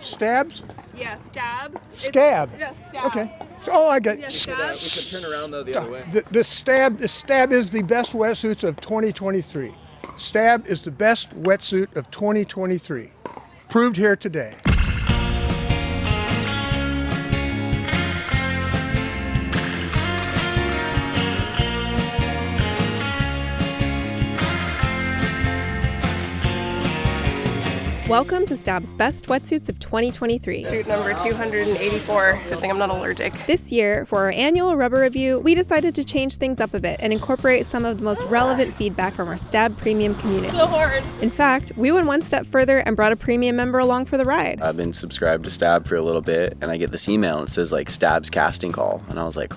Stabs? Yeah, stab. Scab. Yeah, stab. Okay. Oh, I got. Yeah, We stab. could turn around though the other way. The Stab is the best wetsuits of 2023. Stab is the best wetsuit of 2023. Proved here today. Welcome to Stab's Best Wetsuits of 2023. Suit number 284. Good thing I'm not allergic. This year, for our annual rubber review, we decided to change things up a bit and incorporate some of the most relevant feedback from our Stab Premium community. So hard. In fact, we went one step further and brought a premium member along for the ride. I've been subscribed to Stab for a little bit, and I get this email and it says like Stab's casting call, and I was like,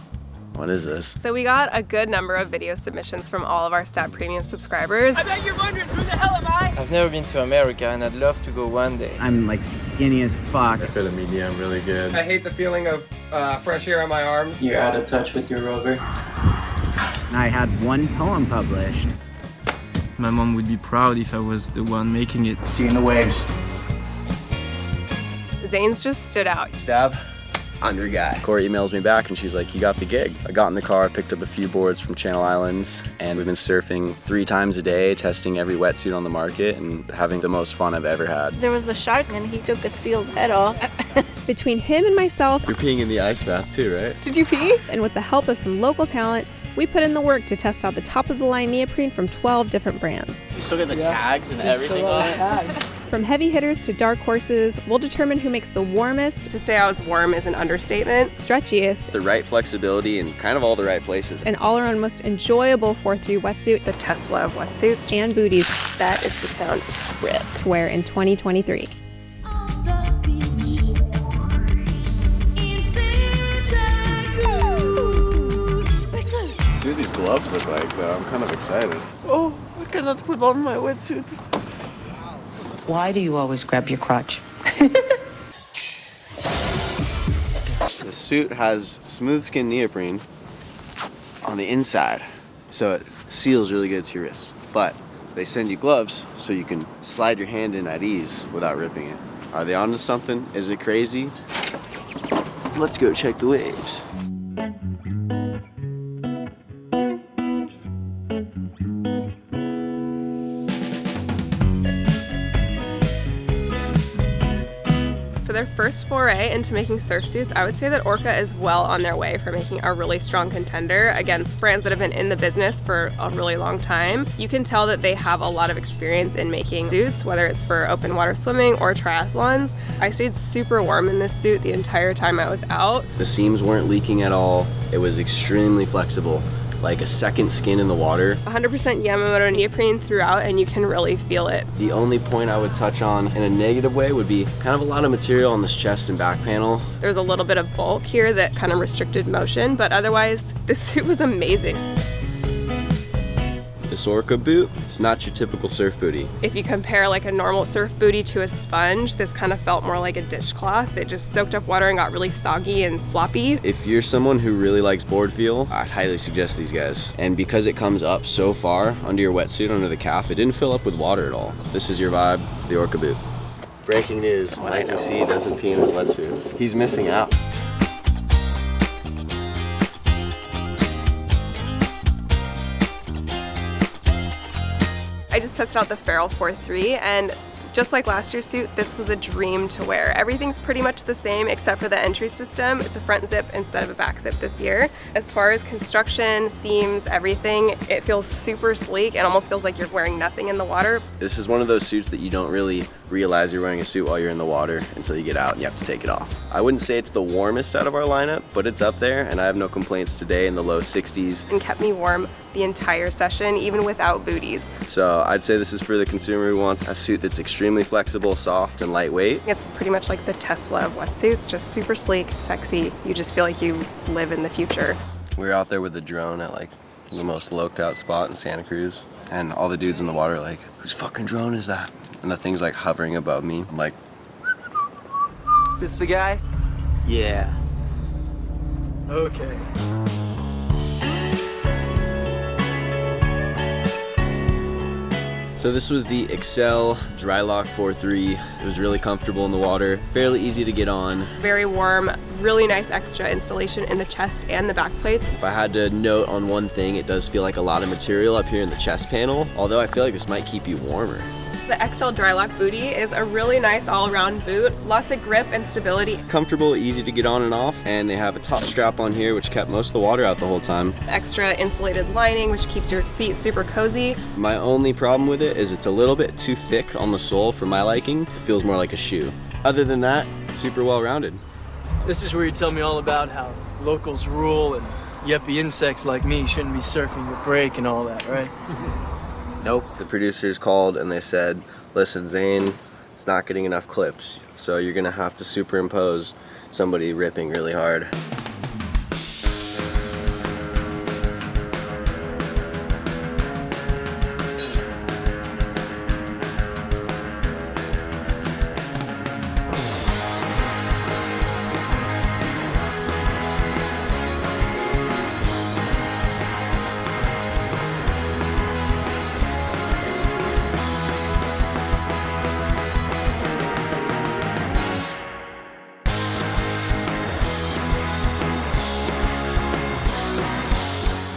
what is this? So we got a good number of video submissions from all of our Stab Premium subscribers. I bet you're wondering who the hell am I? I've never been to America and I'd love to go one day. I'm like skinny as fuck. I feel a medium really good. I hate the feeling of fresh air on my arms. You're out of touch with your rubber. I had one poem published. My mom would be proud if I was the one making it. See you in the waves. Zane's just stood out. Stab, I'm your guy. Cori emails me back and she's like, you got the gig. I got in the car, picked up a few boards from Channel Islands, and we've been surfing 3 times a day, testing every wetsuit on the market and having the most fun I've ever had. There was a shark and he took a seal's head off. Between him and myself, You're peeing in the ice bath too, right? Did you pee? and with the help of some local talent, we put in the work to test out the top-of-the-line neoprene from 12 different brands. You still get the tags and everything on it? From heavy hitters to dark horses, we'll determine who makes the warmest, To say I was warm is an understatement. stretchiest, The right flexibility in kind of all the right places. and all-around most enjoyable 4-3 wetsuit The Tesla of wetsuits. and booties That is the sound of rip. to wear in 2023. See what these gloves look like though, I'm kind of excited. Oh, I cannot put on my wetsuit. Why do you always grab your crotch? The suit has smooth skin neoprene on the inside, so it seals really good to your wrist. But they send you gloves so you can slide your hand in at ease without ripping it. Are they onto something? Is it crazy? Let's go check the waves. For their first foray into making surf suits, I would say that Orca is well on their way for making a really strong contender against brands that have been in the business for a really long time. You can tell that they have a lot of experience in making suits, whether it's for open water swimming or triathlons. I stayed super warm in this suit the entire time I was out. The seams weren't leaking at all. It was extremely flexible, like a second skin in the water. 100% Yamamoto neoprene throughout, and you can really feel it. The only point I would touch on in a negative way would be kind of a lot of material on this chest and back panel. There's a little bit of bulk here that kind of restricted motion, but otherwise, this suit was amazing. This Orca boot, it's not your typical surf booty. If you compare like a normal surf booty to a sponge, this kind of felt more like a dishcloth. It just soaked up water and got really soggy and floppy. If you're someone who really likes board feel, I'd highly suggest these guys. And because it comes up so far under your wetsuit, under the calf, it didn't fill up with water at all. If this is your vibe, it's the Orca boot. Breaking news, Mikey C doesn't pee in his wetsuit. He's missing out. I just tested out the Feral 4.3, and just like last year's suit, this was a dream to wear. Everything's pretty much the same except for the entry system. It's a front zip instead of a back zip this year. As far as construction, seams, everything, it feels super sleek and almost feels like you're wearing nothing in the water. This is one of those suits that you don't really realize you're wearing a suit while you're in the water until you get out and you have to take it off. I wouldn't say it's the warmest out of our lineup, but it's up there, and I have no complaints today in the low 60s. And kept me warm the entire session, even without booties. So I'd say this is for the consumer who wants a suit that's extremely flexible, soft, and lightweight. It's pretty much like the Tesla of wetsuits, just super sleek, sexy. You just feel like you live in the future. We were out there with the drone at like the most loked out spot in Santa Cruz, and all the dudes in the water are like, whose fucking drone is that? And the thing's like hovering above me. I'm like, This the guy? yeah. Okay. So this was the Excel Drylock 4.3. It was really comfortable in the water, fairly easy to get on. Very warm, really nice extra installation in the chest and the back plates. If I had to note on one thing, it does feel like a lot of material up here in the chest panel, although I feel like this might keep you warmer. The XL Drylock booty is a really nice all-around boot. Lots of grip and stability. Comfortable, easy to get on and off, and they have a top strap on here which kept most of the water out the whole time. Extra insulated lining which keeps your feet super cozy. My only problem with it is it's a little bit too thick on the sole for my liking. It feels more like a shoe. Other than that, super well-rounded. This is where you tell me all about how locals rule and yuppie insects like me shouldn't be surfing the break and all that, right? Nope. The producers called and they said, listen, Zane, it's not getting enough clips, so you're gonna have to superimpose somebody ripping really hard.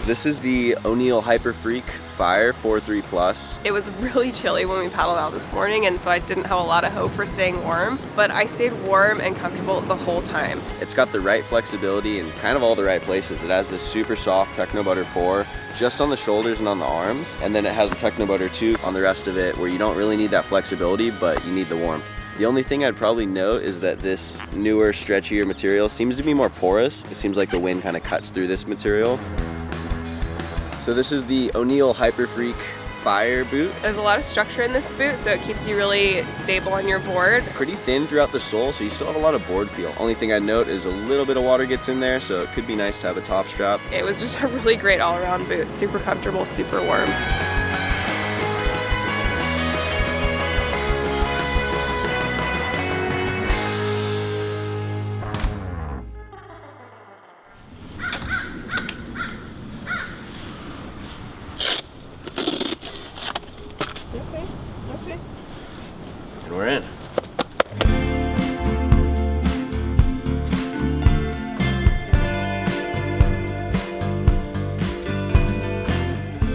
This is the O'Neill Hyper Freak Fire 4.3 Plus. It was really chilly when we paddled out this morning, and so I didn't have a lot of hope for staying warm, but I stayed warm and comfortable the whole time. It's got the right flexibility in kind of all the right places. It has this super soft Techno Butter 4 just on the shoulders and on the arms, and then it has Techno Butter 2 on the rest of it where you don't really need that flexibility, but you need the warmth. The only thing I'd probably note is that this newer, stretchier material seems to be more porous. It seems like the wind kind of cuts through this material. So this is the O'Neill Hyper Freak Fire boot. There's a lot of structure in this boot, so it keeps you really stable on your board. Pretty thin throughout the sole, so you still have a lot of board feel. Only thing I'd note is a little bit of water gets in there, so it could be nice to have a top strap. It was just a really great all-around boot. Super comfortable, super warm. Okay. And we're in.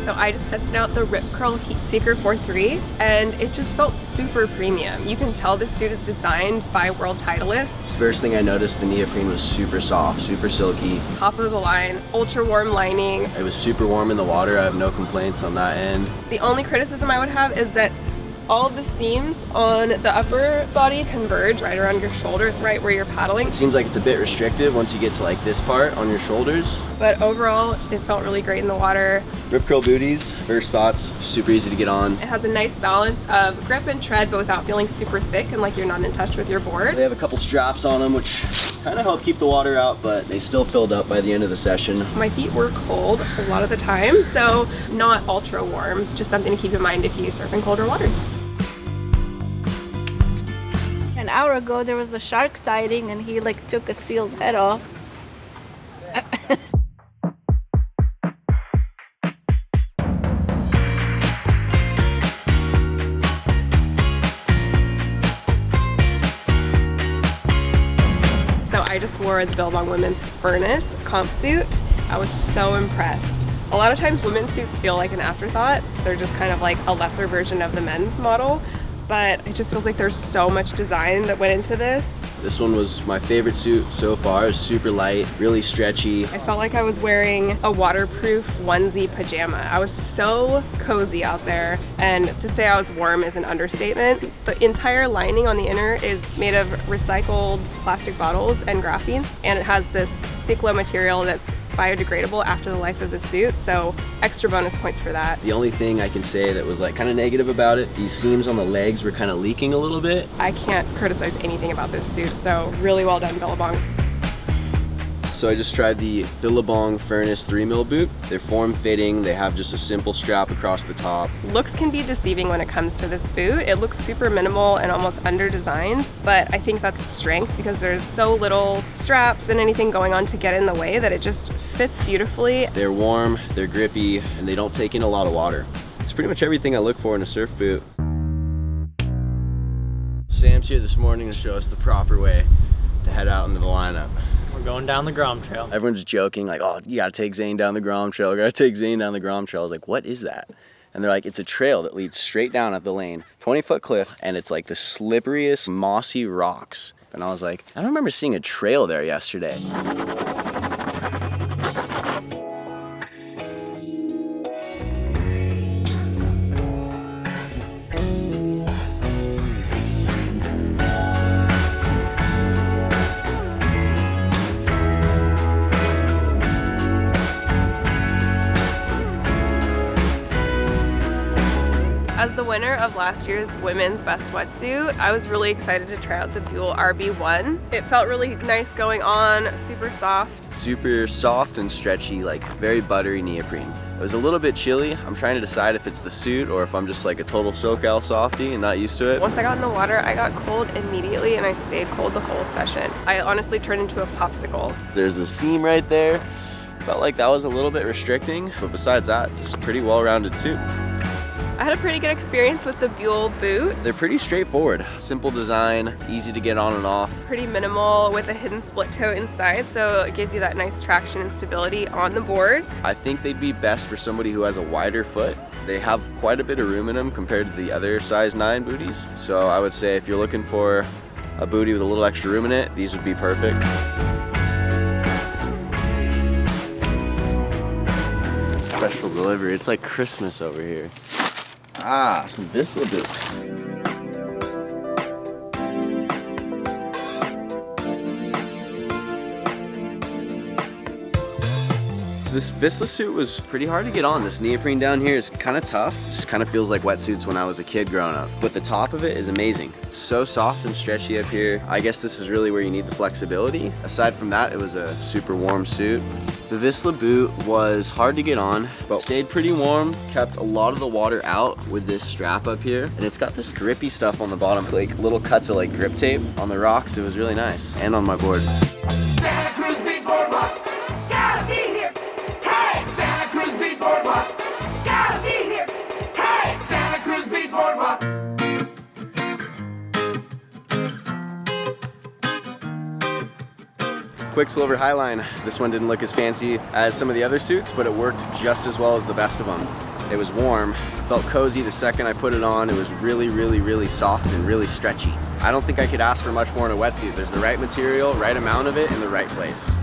So I just tested out the Rip Curl Heat Seeker 4.3 and it just felt super premium. You can tell this suit is designed by world titleists. First thing I noticed, the neoprene was super soft, super silky. Top of the line, ultra warm lining. It was super warm in the water. I have no complaints on that end. The only criticism I would have is that all of the seams on the upper body converge right around your shoulders, right where you're paddling. It seems like it's a bit restrictive once you get to like this part on your shoulders. But overall, it felt really great in the water. Rip Curl booties, first thoughts, super easy to get on. It has a nice balance of grip and tread, but without feeling super thick and like you're not in touch with your board. They have a couple straps on them, which kind of help keep the water out, but they still filled up by the end of the session. My feet were cold a lot of the time, so not ultra warm, just something to keep in mind if you surf in colder waters. An hour ago there was a shark sighting and he like took a seal's head off. So I just wore the Billabong Women's Furnace comp suit. I was so impressed. A lot of times women's suits feel like an afterthought. They're just kind of like a lesser version of the men's model. But it just feels like there's so much design that went into this. This one was my favorite suit so far. It's super light, really stretchy. I felt like I was wearing a waterproof onesie pajama. I was so cozy out there, and to say I was warm is an understatement. The entire lining on the inner is made of recycled plastic bottles and graphene, and it has this cyclo material that's biodegradable after the life of the suit, so extra bonus points for that. The only thing I can say that was like kind of negative about it, these seams on the legs were kind of leaking a little bit. I can't criticize anything about this suit, so really well done, Billabong. So I just tried the Billabong Furnace 3mm boot. They're form-fitting, they have just a simple strap across the top. Looks can be deceiving when it comes to this boot. It looks super minimal and almost under-designed, but I think that's a strength because there's so little straps and anything going on to get in the way that it just fits beautifully. They're warm, they're grippy, and they don't take in a lot of water. It's pretty much everything I look for in a surf boot. Sam's here this morning to show us the proper way to head out into the lineup. We're going down the Grom Trail. Everyone's joking like, oh, you gotta take Zane down the Grom Trail, gotta take Zane down the Grom Trail. I was like, what is that? And they're like, it's a trail that leads straight down at the lane, 20-foot cliff, and it's like the slipperiest, mossy rocks. And I was like, I don't remember seeing a trail there yesterday. As the winner of last year's women's best wetsuit, I was really excited to try out the Buell RB1. It felt really nice going on, super soft. Super soft and stretchy, like very buttery neoprene. It was a little bit chilly. I'm trying to decide if it's the suit or if I'm just like a total SoCal softie and not used to it. Once I got in the water, I got cold immediately and I stayed cold the whole session. I honestly turned into a popsicle. There's a seam right there. Felt like that was a little bit restricting, but besides that, it's a pretty well-rounded suit. I had a pretty good experience with the Buell boot. They're pretty straightforward. Simple design, easy to get on and off. Pretty minimal with a hidden split toe inside, so it gives you that nice traction and stability on the board. I think they'd be best for somebody who has a wider foot. They have quite a bit of room in them compared to the other size 9 booties. So I would say if you're looking for a bootie with a little extra room in it, these would be perfect. Special delivery, it's like Christmas over here. Ah, some Vissla boots. So this Vissla suit was pretty hard to get on. This neoprene down here is kind of tough. Just kind of feels like wetsuits when I was a kid growing up. But the top of it is amazing. It's so soft and stretchy up here. I guess this is really where you need the flexibility. Aside from that, it was a super warm suit. The Vissla boot was hard to get on, but stayed pretty warm, kept a lot of the water out with this strap up here. And it's got this grippy stuff on the bottom, like little cuts of like grip tape on the rocks. It was really nice, and on my board. Santa Cruz Beach Boardwalk, gotta be here. Hey, Santa Cruz Beach Boardwalk, gotta be here. Hey, Santa Cruz Beach Boardwalk. Quicksilver Highline. This one didn't look as fancy as some of the other suits, but it worked just as well as the best of them. It was warm, felt cozy the second I put it on. It was really, really, really soft and really stretchy. I don't think I could ask for much more in a wetsuit. There's the right material, right amount of it, in the right place.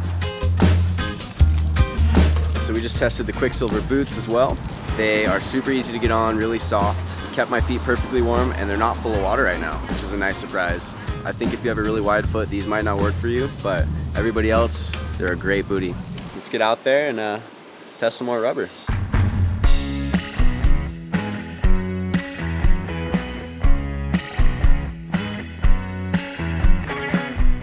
So we just tested the Quicksilver boots as well. They are super easy to get on, really soft, kept my feet perfectly warm, and they're not full of water right now, which is a nice surprise. I think if you have a really wide foot, these might not work for you, but everybody else, they're a great bootie. Let's get out there and test some more rubber.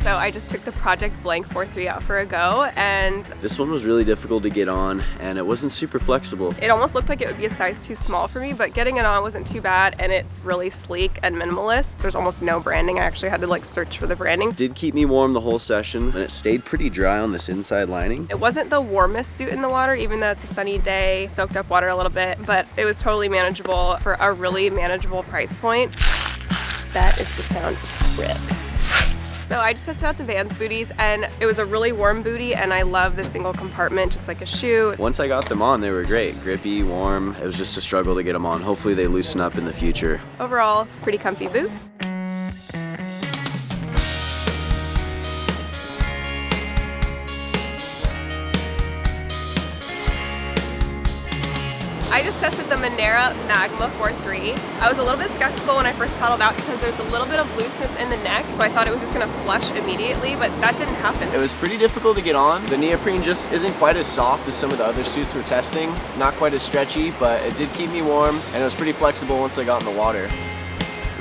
So I just took the Project Blank 4.3 out for a go, and this one was really difficult to get on, and it wasn't super flexible. It almost looked like it would be a size too small for me, but getting it on wasn't too bad, and it's really sleek and minimalist. There's almost no branding. I actually had to like search for the branding. It did keep me warm the whole session, and it stayed pretty dry on this inside lining. It wasn't the warmest suit in the water, even though it's a sunny day, soaked up water a little bit, but it was totally manageable for a really manageable price point. That is the sound of rip. So I just tested out the Vans booties, and it was a really warm bootie, and I love the single compartment, just like a shoe. Once I got them on, they were great. Grippy, warm. It was just a struggle to get them on. Hopefully they loosen up in the future. Overall, pretty comfy boot. I just tested the Monera Magma 4.3. I was a little bit skeptical when I first paddled out because there's a little bit of looseness in the neck, so I thought it was just gonna flush immediately, but that didn't happen. It was pretty difficult to get on. The neoprene just isn't quite as soft as some of the other suits we're testing. Not quite as stretchy, but it did keep me warm, and it was pretty flexible once I got in the water.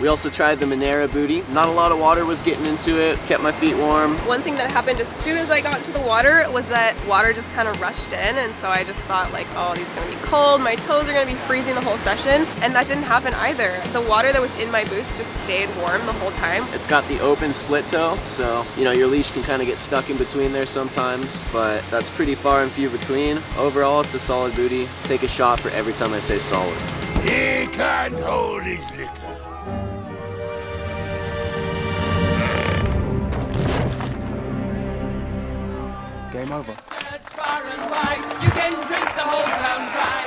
We also tried the Monera bootie. Not a lot of water was getting into it, kept my feet warm. One thing that happened as soon as I got into the water was that water just kind of rushed in, and so I just thought like, oh, these are gonna be cold, my toes are gonna be freezing the whole session, and that didn't happen either. The water that was in my boots just stayed warm the whole time. It's got the open split toe, so you know your leash can kind of get stuck in between there sometimes, but that's pretty far and few between. Overall, it's a solid bootie. Take a shot for every time I say solid. He can't hold his liquor. Game over. It's far and wide. You can drink the whole town dry.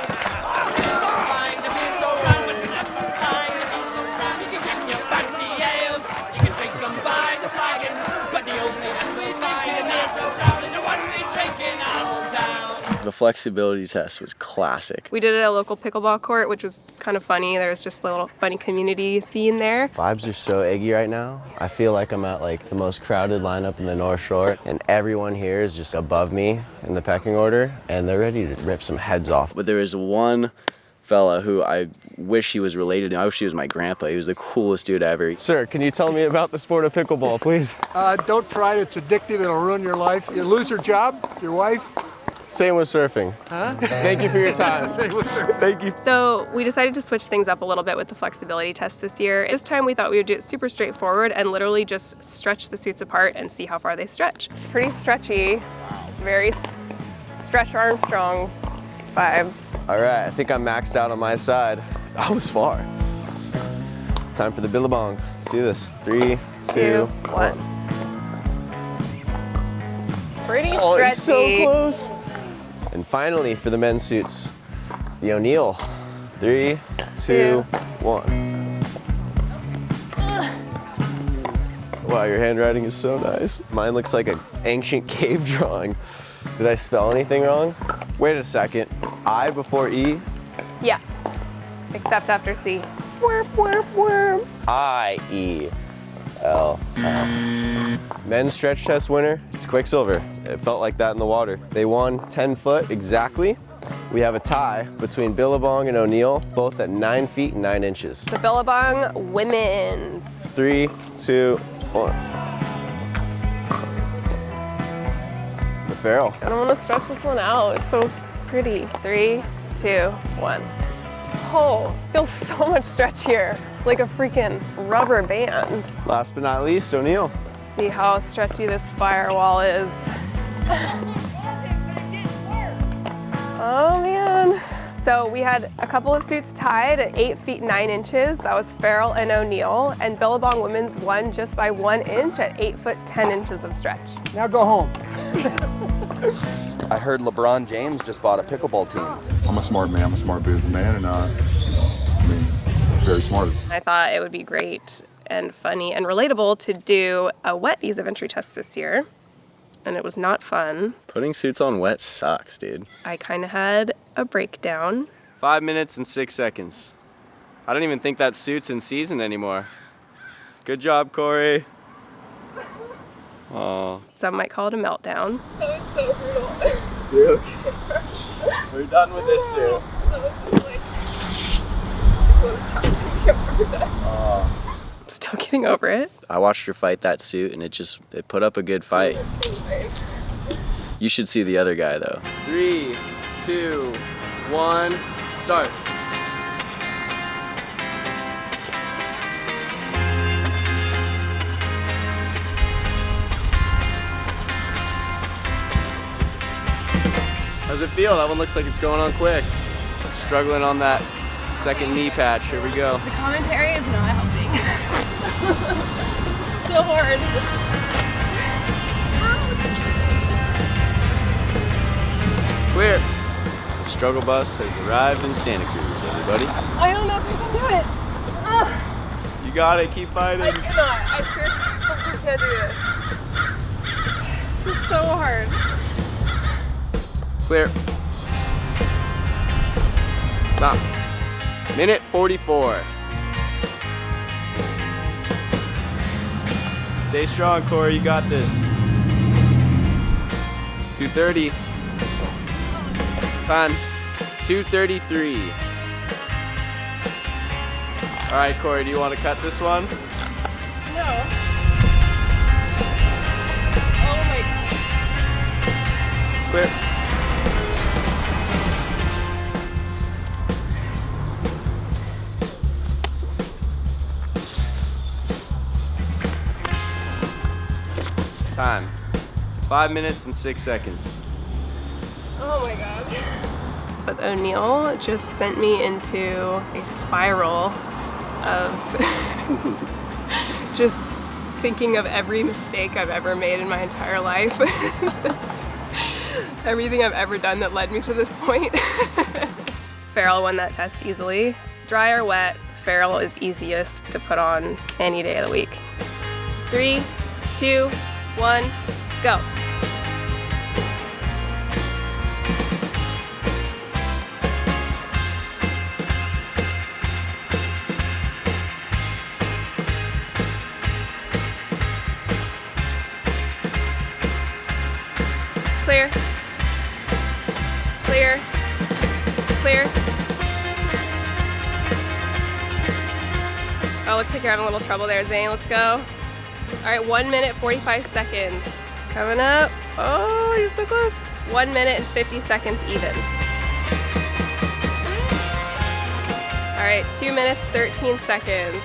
Find a beer so round, but you're not fine. A beer so round, you can get your fancy ales. You can drink them by the flagon, but the only one we buy in that so town is the one we drink in our town. The flexibility test was classic. We did it at a local pickleball court, which was kind of funny. There was just a little funny community scene there. Vibes are so eggy right now. I feel like I'm at like the most crowded lineup in the North Shore, and everyone here is just above me in the pecking order, and they're ready to rip some heads off. But there is one fella who I wish he was related to. I wish he was my grandpa. He was the coolest dude ever. Sir, can you tell me about the sport of pickleball, please? Don't try it. It's addictive. It'll ruin your life. You lose your job, your wife. Same with surfing. Huh? Thank you for your time. Same with surfing. Thank you. So we decided to switch things up a little bit with the flexibility test this year. This time we thought we would do it super straightforward and literally just stretch the suits apart and see how far they stretch. It's pretty stretchy, very Stretch Armstrong vibes. All right, I think I'm maxed out on my side. That was far. Time for the billabong. Let's do this. 3, 2, 1. Pretty stretchy. Oh, it's so close. And finally, for the men's suits, the O'Neill. 3, 2, 1. Wow, your handwriting is so nice. Mine looks like an ancient cave drawing. Did I spell anything wrong? Wait a second. I before E? Yeah, except after C. Worm, worm, worm. I-E-L-L. Men's stretch test winner, it's Quicksilver. It felt like that in the water. They won 10 foot exactly. We have a tie between Billabong and O'Neill, both at 9 feet and 9 inches. The Billabong women's. 3, 2, 1. The Farrell. I don't want to stretch this one out. It's so pretty. 3, 2, 1. Oh, feels so much stretchier. It's like a freaking rubber band. Last but not least, O'Neill. Let's see how stretchy this firewall is. Oh man. So we had a couple of suits tied at 8 feet 9 inches. That was Farrell and O'Neill. And Billabong women's won just by 1 inch at 8 foot 10 inches of stretch. Now go home. I heard LeBron James just bought a pickleball team. I'm a smart man. I'm a smart businessman, and I mean, it's very smart. I thought it would be great and funny and relatable to do a wet ease of entry test this year. And it was not fun. Putting suits on wet sucks, dude. I kind of had a breakdown. 5 minutes and 6 seconds. I don't even think that suit's in season anymore. Good job, Cori. Oh. Some might call it a meltdown. That was so brutal. You're okay. We're done with this suit. That was like close time to get over that. I'm still getting over it. I watched her fight that suit, and it put up a good fight. You should see the other guy, though. 3, 2, 1, start. How's it feel? That one looks like it's going on quick. Struggling on that second knee patch. Here we go. The commentary is not helping. This is so hard. Clear. The struggle bus has arrived in Santa Cruz, everybody. I don't know if I can do it. You got it. Keep fighting. I cannot. I sure can't do this. This is so hard. Clear. Stop. Minute 44. Stay strong, Cori. You got this. 2:30. Fine. 2:33. All right, Cori. Do you want to cut this one? No. Oh my God. Clear. Time. 5 minutes and 6 seconds. Oh my God. but O'Neill just sent me into a spiral of just thinking of every mistake I've ever made in my entire life. Everything I've ever done that led me to this point. Ferrule won that test easily. Dry or wet, Ferrule is easiest to put on any day of the week. 3, 2, 1, go. Clear. Clear. Clear. Oh, looks like you're having a little trouble there, Zane. Let's go. All right, 1 minute, 45 seconds. Coming up. Oh, you're so close. 1 minute and 50 seconds even. All right, 2 minutes, 13 seconds.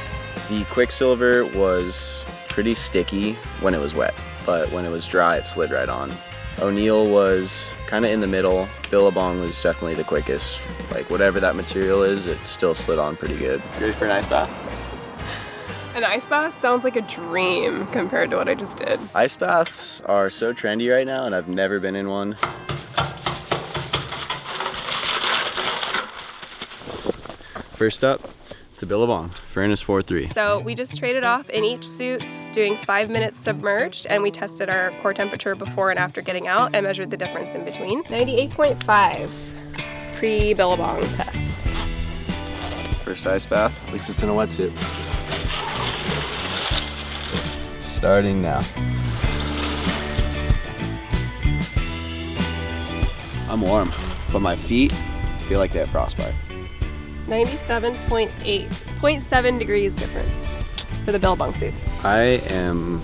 The Quicksilver was pretty sticky when it was wet, but when it was dry, it slid right on. O'Neill was kind of in the middle. Billabong was definitely the quickest. Like whatever that material is, it still slid on pretty good. Ready for an ice bath? An ice bath sounds like a dream compared to what I just did. Ice baths are so trendy right now, and I've never been in one. First up, the Billabong, Furnace 4.3. So we just traded off in each suit, doing 5 minutes submerged, and we tested our core temperature before and after getting out and measured the difference in between. 98.5 pre-Billabong test. First ice bath, at least it's in a wetsuit. Starting now. I'm warm, but my feet feel like they have frostbite. 97.8, 0.7 degrees difference for the Billabong suit. I am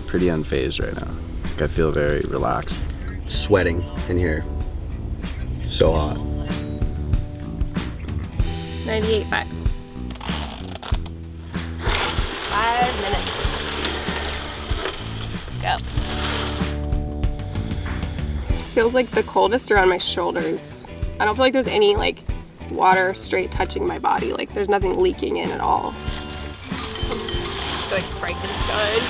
pretty unfazed right now. Like I feel very relaxed. Sweating in here. So hot. 98.5. 5 minutes. Go. Feels like the coldest are on my shoulders. I don't feel like there's any like water straight touching my body. Like there's nothing leaking in at all. I feel like Frankenstein.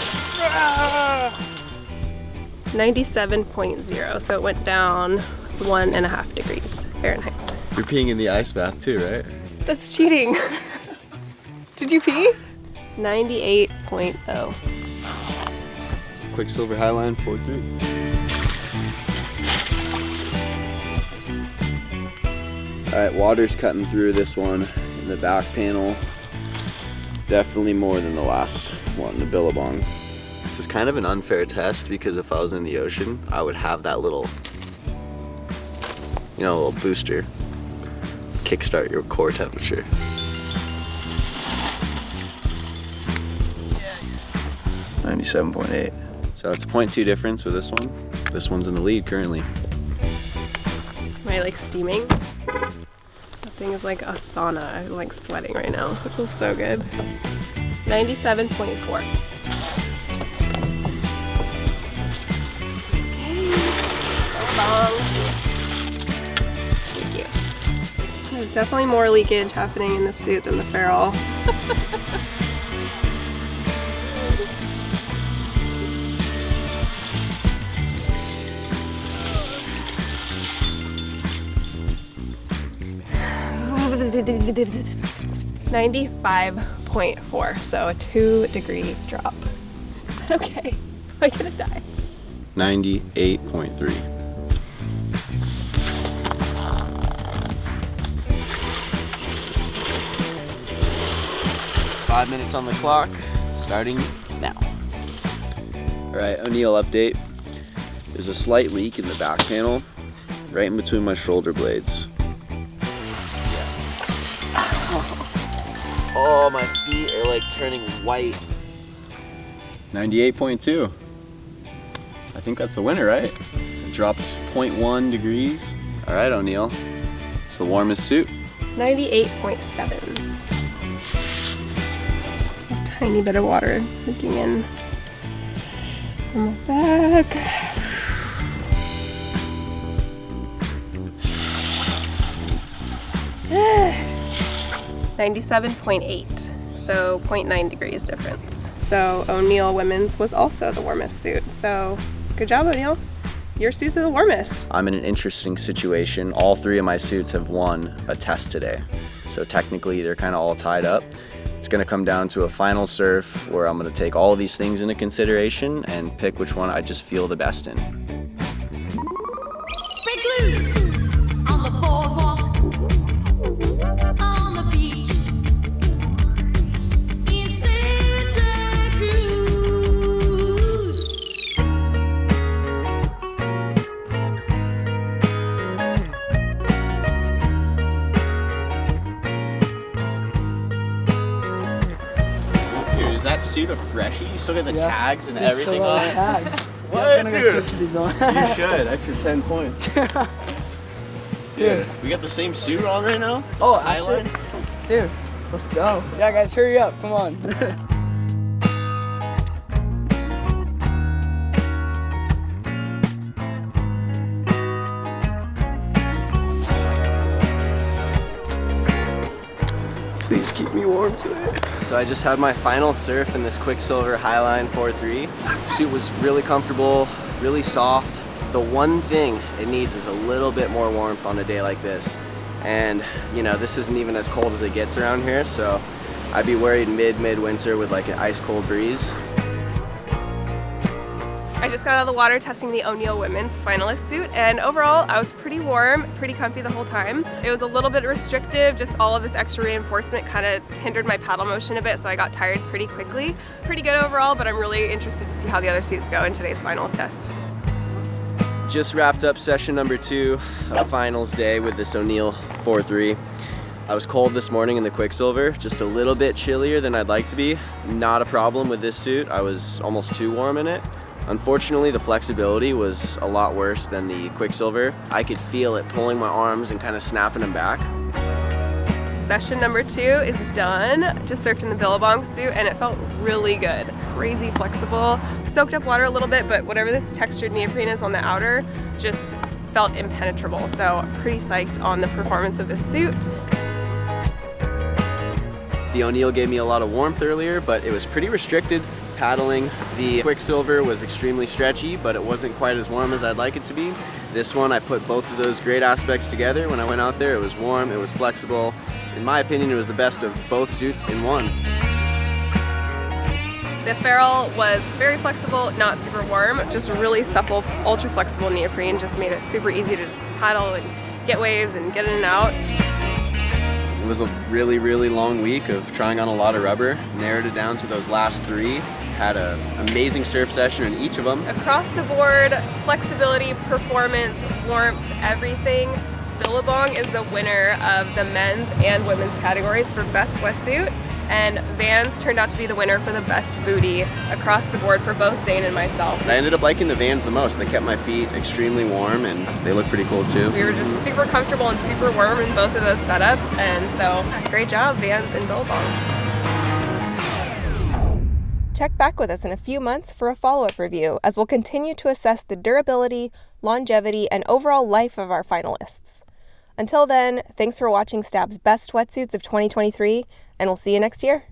97.0, so it went down 1.5 degrees Fahrenheit. You're peeing in the ice bath too, right? That's cheating. Did you pee? 98.0. Quicksilver Highline 4.3. All right, water's cutting through this one in the back panel. Definitely more than the last one, the Billabong. This is kind of an unfair test because if I was in the ocean, I would have that little, you know, little booster. Kickstart your core temperature. Yeah. 97.8. So it's a 0.2 difference with this one. This one's in the lead currently. Am I like steaming? That thing is like a sauna. I'm like sweating right now. It feels so good. 97.4. Thank you. There's definitely more leakage happening in the suit than the Ferrule. $95.4, so a 2-degree drop. Is that okay? Am I gonna die? 98.3. Five minutes on the clock, starting now. All right, O'Neill update. There's a slight leak in the back panel, right in between my shoulder blades. Oh, my feet are like turning white. 98.2. I think that's the winner, right? It dropped 0.1 degrees. All right, O'Neill. It's the warmest suit. 98.7. A tiny bit of water leaking in from the back. 97.8, so 0.9 degrees difference. So O'Neill Women's was also the warmest suit. So good job, O'Neill. Your suits are the warmest. I'm in an interesting situation. All 3 of my suits have won a test today. So technically they're kind of all tied up. It's gonna come down to a final surf where I'm gonna take all of these things into consideration and pick which one I just feel the best in. Break loose on the boardwalk, on the beach, in Santa Cruz. Dude, is that suit a freshie? You still get the tags and everything on it? What, dude? You should. Extra 10 points. Dude, we got the same suit on right now? It's Oh, on the highline? Dude, let's go. Yeah, guys, hurry up. Come on. Please keep me warm today. So I just had my final surf in this Quicksilver Highline 4.3. Suit was really comfortable, really soft. The one thing it needs is a little bit more warmth on a day like this. And you know, this isn't even as cold as it gets around here, so I'd be worried mid-winter with like an ice cold breeze. I just got out of the water testing the O'Neill Women's finalist suit, and overall I was pretty warm, pretty comfy the whole time. It was a little bit restrictive, just all of this extra reinforcement kind of hindered my paddle motion a bit, so I got tired pretty quickly. Pretty good overall, but I'm really interested to see how the other suits go in today's finals test. Just wrapped up session number 2 of finals day with this O'Neill 4.3. I was cold this morning in the Quicksilver, just a little bit chillier than I'd like to be. Not a problem with this suit, I was almost too warm in it. Unfortunately, the flexibility was a lot worse than the Quicksilver. I could feel it pulling my arms and kind of snapping them back. Session number 2 is done. Just surfed in the Billabong suit and it felt really good. Crazy flexible. Soaked up water a little bit, but whatever this textured neoprene is on the outer just felt impenetrable. So pretty psyched on the performance of this suit. The O'Neill gave me a lot of warmth earlier, but it was pretty restricted paddling. The Quicksilver was extremely stretchy, but it wasn't quite as warm as I'd like it to be. This one, I put both of those great aspects together. When I went out there, it was warm, it was flexible. In my opinion, it was the best of both suits in one. The ferrule was very flexible, not super warm, just really supple, ultra flexible neoprene, just made it super easy to just paddle and get waves and get in and out. It was a really, really long week of trying on a lot of rubber, narrowed it down to those last 3. Had an amazing surf session in each of them. Across the board, flexibility, performance, warmth, everything. Billabong is the winner of the men's and women's categories for best wetsuit, and Vans turned out to be the winner for the best booty across the board for both Zane and myself. I ended up liking the Vans the most. They kept my feet extremely warm and they look pretty cool too. We were just super comfortable and super warm in both of those setups, and so great job, Vans and Billabong. Check back with us in a few months for a follow-up review as we'll continue to assess the durability, longevity, and overall life of our finalists. Until then, thanks for watching Stab's Best Wetsuits of 2023, and we'll see you next year.